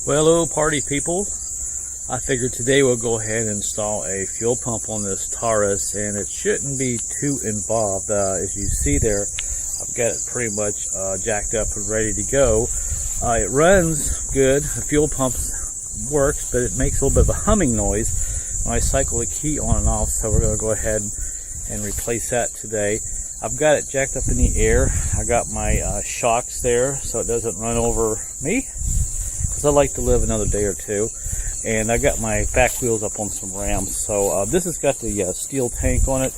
Well, hello party people. I figured today we'll go ahead and install a fuel pump on this Taurus, and it shouldn't be too involved. As you see there, I've got it pretty much jacked up and ready to go. It runs good. The fuel pump works, but it makes a little bit of a humming noise when I cycle the key on and off, so we're going to go ahead and replace that today. I've got it jacked up in the air. I got my shocks there so it doesn't run over me, because I like to live another day or two. And I got my back wheels up on some ramps. So this has got the steel tank on it.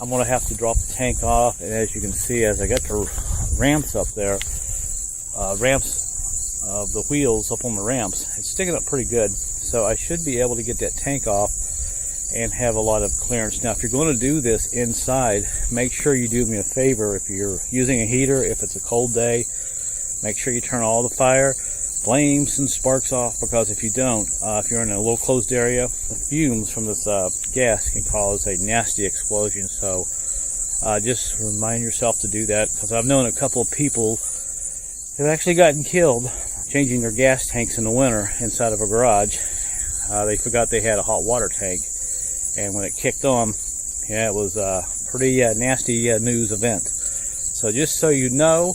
I'm going to have to drop the tank off, and as you can see, as I got the ramps up there, the wheels up on the ramps, it's sticking up pretty good. So I should be able to get that tank off and have a lot of clearance. Now, if you're going to do this inside, make sure you do me a favor. If you're using a heater, if it's a cold day, make sure you turn all the fire, flames and sparks off, because if you don't, if you're in a little closed area, the fumes from this gas can cause a nasty explosion. So just remind yourself to do that, because I've known a couple of people who've actually gotten killed changing their gas tanks in the winter inside of a garage. They forgot they had a hot water tank, and when it kicked on, yeah, it was a pretty nasty news event. So just so you know,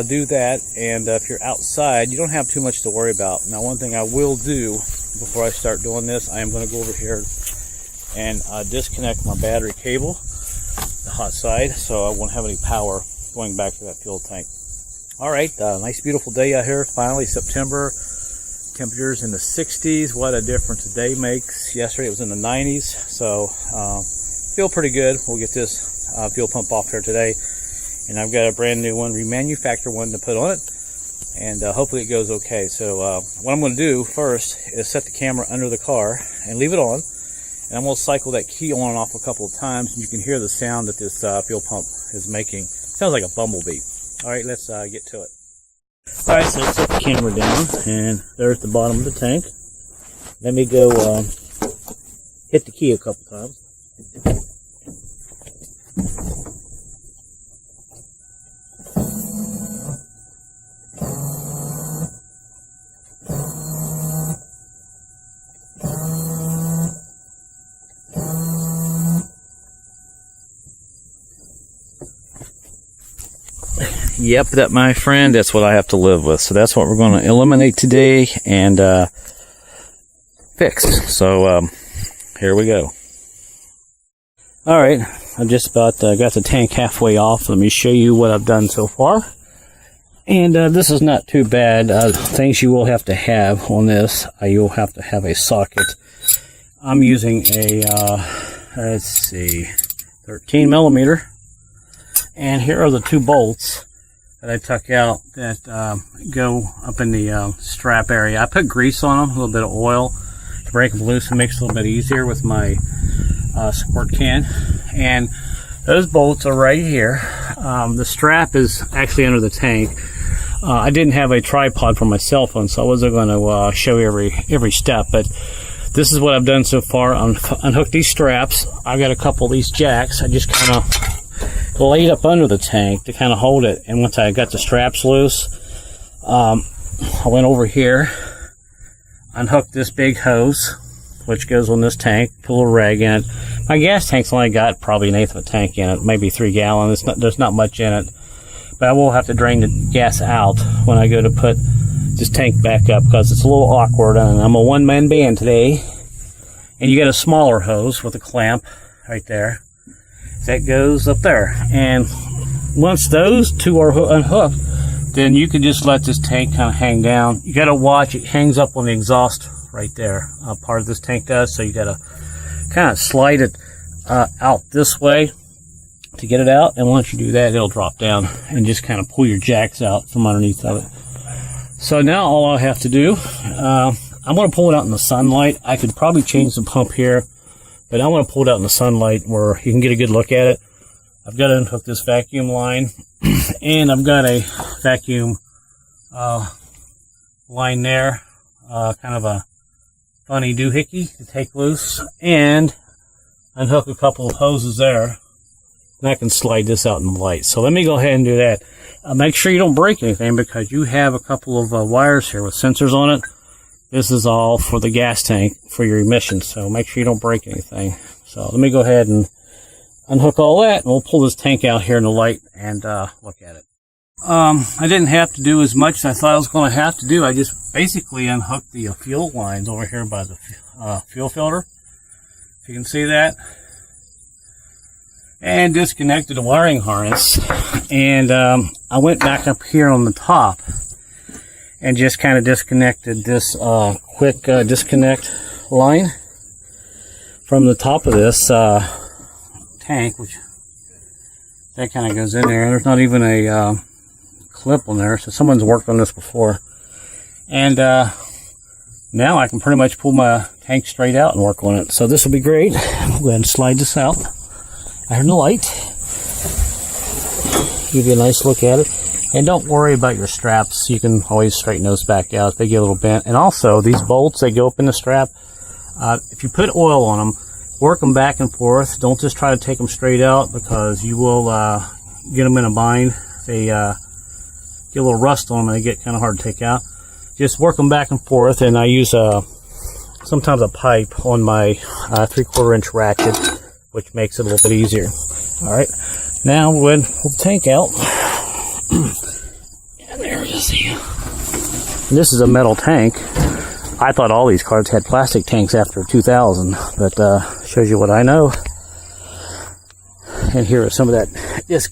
do that. And if you're outside, you don't have too much to worry about. Now, one thing I will do before I start doing this, I am going to go over here and disconnect my battery cable, the hot side, so I won't have any power going back to that fuel tank. All right, nice beautiful day out here. Finally, September. Temperatures in the 60s. What a difference a day makes. Yesterday it was in the 90s, so feel pretty good. We'll get this fuel pump off here today, and I've got a brand new one, remanufactured one, to put on it, and hopefully it goes okay. So what I'm going to do first is set the camera under the car and leave it on, and I'm going to cycle that key on and off a couple of times, and you can hear the sound that this fuel pump is making. It sounds like a bumblebee. All right, let's get to it. All right, so let's set the camera down, and there's the bottom of the tank. Let me go hit the key a couple times. Yep, that, my friend, that's what I have to live with. So that's what we're going to eliminate today and fix. So here we go. All right, I just about got the tank halfway off. Let me show you what I've done so far. And this is not too bad. Things you will have to have on this, you'll have to have a socket. I'm using a, let's see, 13 millimeter. And here are the two bolts that I took out that go up in the strap area. I put grease on them, a little bit of oil to break them loose and makes it a little bit easier with my squirt can. And those bolts are right here. The strap is actually under the tank. I didn't have a tripod for my cell phone, so I wasn't going to show you every step, but this is what I've done so far. Unhook these straps. I've got a couple of these jacks. I just kind of laid up under the tank to kind of hold it, and once I got the straps loose, I went over here, unhooked this big hose which goes on this tank, put a little rag in it. My gas tank's only got probably an eighth of a tank in it, maybe 3 gallons. There's not much in it, but I will have to drain the gas out when I go to put this tank back up, because it's a little awkward, and I'm a one-man band today. And you get a smaller hose with a clamp right there that goes up there, and once those two are unhooked, then you can just let this tank kind of hang down. You got to watch, it hangs up on the exhaust right there. Part of this tank does, so you got to kind of slide it out this way to get it out, and once you do that, it'll drop down, and just kind of pull your jacks out from underneath of it. So now all I have to do, I'm going to pull it out in the sunlight. I could probably change the pump here, but I want to pull it out in the sunlight where you can get a good look at it. I've got to unhook this vacuum line, and I've got a vacuum line there, kind of a funny doohickey to take loose, and unhook a couple of hoses there And I can slide this out in the light. So let me go ahead and do that. Make sure you don't break anything, because you have a couple of wires here with sensors on it. This is all for the gas tank for your emissions, so make sure you don't break anything. So let me go ahead and unhook all that, and we'll pull this tank out here in the light and look at it. I didn't have to do as much as I thought I was going to have to do. I just basically unhooked the fuel lines over here by the fuel filter, if you can see that, and disconnected the wiring harness. And I went back up here on the top and just kind of disconnected this quick disconnect line from the top of this tank, which that kind of goes in there. There's not even a clip on there, so someone's worked on this before. And now I can pretty much pull my tank straight out and work on it. So this will be great. I'll go ahead and slide this out in the light. Give you a nice look at it. And don't worry about your straps. You can always straighten those back out if they get a little bent. And also, these bolts, they go up in the strap. If you put oil on them, work them back and forth. Don't just try to take them straight out, because you will get them in a bind. They get a little rust on them and they get kind of hard to take out. Just work them back and forth. And I use sometimes a pipe on my 3/4 inch ratchet, which makes it a little bit easier. All right, now we'll go ahead and pull the tank out. And there it is. And this is a metal tank. I thought all these cars had plastic tanks after 2000, but shows you what I know. And here is some of that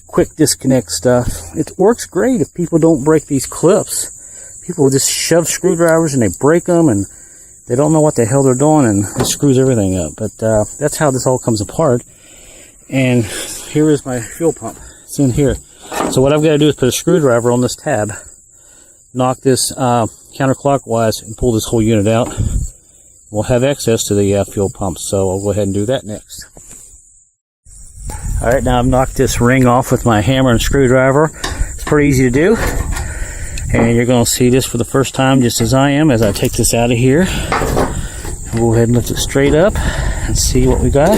quick disconnect stuff. It works great if people don't break these clips. People just shove screwdrivers and they break them, and they don't know what the hell they're doing, and it screws everything up. But that's how this all comes apart. And here is my fuel pump. It's in here. So what I've got to do is put a screwdriver on this tab, knock this counterclockwise, and pull this whole unit out. We'll have access to the fuel pump, so I'll go ahead and do that next. Alright, now I've knocked this ring off with my hammer and screwdriver. It's pretty easy to do. And you're going to see this for the first time, just as I am, as I take this out of here. We'll go ahead and lift it straight up and see what we got.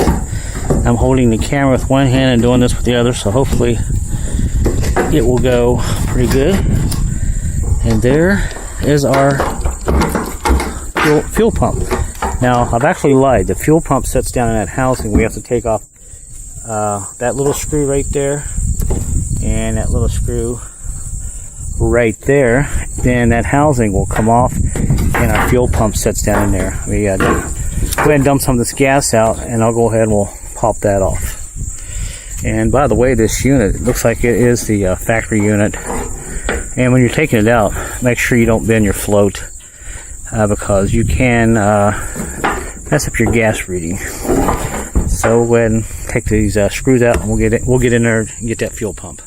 I'm holding the camera with one hand and doing this with the other, so hopefully it will go pretty good. And there is our fuel pump. Now, I've actually lied. The fuel pump sits down in that housing. We have to take off that little screw right there and that little screw right there. Then that housing will come off and our fuel pump sits down in there. We go ahead and dump some of this gas out, and I'll go ahead and we'll pop that off. And by the way, this unit, it looks like it is the factory unit. And when you're taking it out, make sure you don't bend your float, because you can mess up your gas reading. So we'll go ahead and take these screws out, and we'll get in there and get that fuel pump.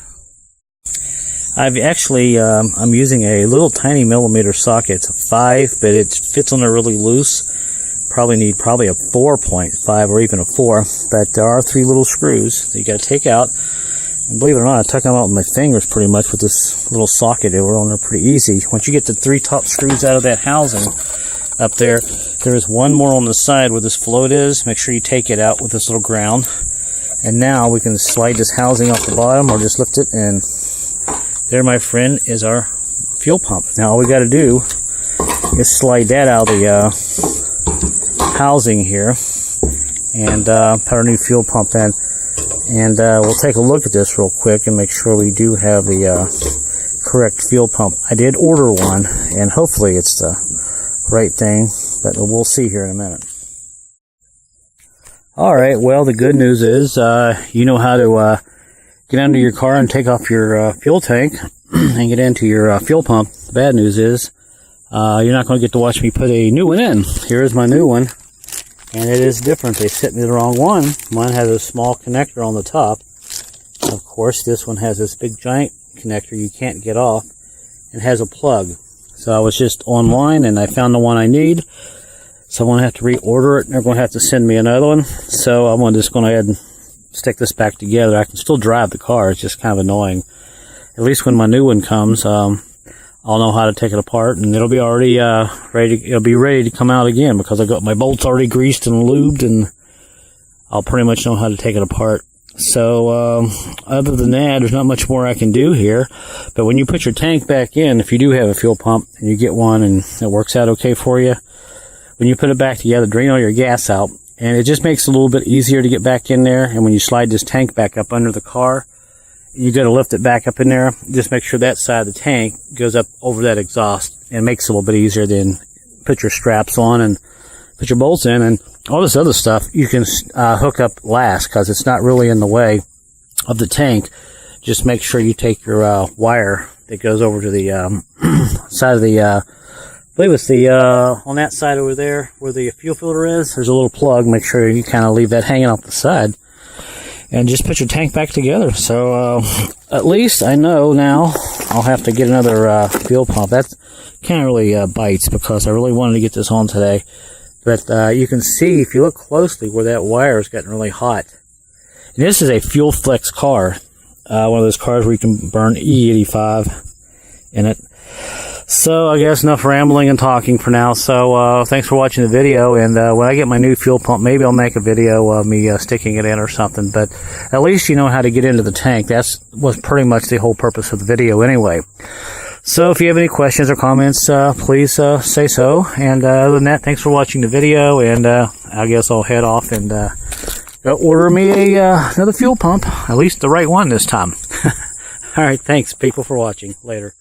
I've actually I'm using a little tiny millimeter socket. It's a 5, but it fits on there really loose. Probably need a 4.5 or even a 4, but there are 3 little screws that you got to take out. And believe it or not, I took them out with my fingers pretty much with this little socket. They were on there pretty easy. Once you get the 3 top screws out of that housing up there, there is one more on the side where this float is. Make sure you take it out with this little ground. And now we can slide this housing off the bottom, or just lift it, and there, my friend, is our fuel pump. Now all we got to do is slide that out of the housing here and put our new fuel pump in. And we'll take a look at this real quick and make sure we do have the correct fuel pump. I did order one, and hopefully it's the right thing, but we'll see here in a minute. Alright, well, the good news is you know how to get under your car and take off your fuel tank and get into your fuel pump. The bad news is you're not going to get to watch me put a new one in. Here's my new one, and it is different. They sent me the wrong one. Mine has a small connector on the top. Of course, this one has this big giant connector you can't get off, and has a plug. So I was just online and I found the one I need. So I'm going to have to reorder it, and they're going to have to send me another one. So I'm just going to go ahead and stick this back together. I can still drive the car. It's just kind of annoying. At least when my new one comes, I'll know how to take it apart, and it'll be already it'll be ready to come out again, because I've got my bolts already greased and lubed, and I'll pretty much know how to take it apart. So other than that, there's not much more I can do here. But when you put your tank back in, if you do have a fuel pump and you get one and it works out okay for you, when you put it back together, drain all your gas out, and it just makes it a little bit easier to get back in there. And when you slide this tank back up under the car, you got to lift it back up in there. Just make sure that side of the tank goes up over that exhaust, and makes it a little bit easier. Then put your straps on and put your bolts in, and all this other stuff you can hook up last, because it's not really in the way of the tank. Just make sure you take your wire that goes over to the side of the, I believe it's the, on that side over there where the fuel filter is, there's a little plug. Make sure you kind of leave that hanging off the side, and just put your tank back together. So at least I know now I'll have to get another fuel pump. That kind of really bites, because I really wanted to get this on today. But you can see, if you look closely, where that wire is getting really hot. And this is a fuel flex car. One of those cars where you can burn E85 in it. So I guess enough rambling and talking for now. So thanks for watching the video. And when I get my new fuel pump, maybe I'll make a video of me sticking it in or something. But at least you know how to get into the tank. That was pretty much the whole purpose of the video anyway. So if you have any questions or comments, please say so. And other than that, thanks for watching the video. And I guess I'll head off and go order me another fuel pump. At least the right one this time. All right, thanks people for watching. Later.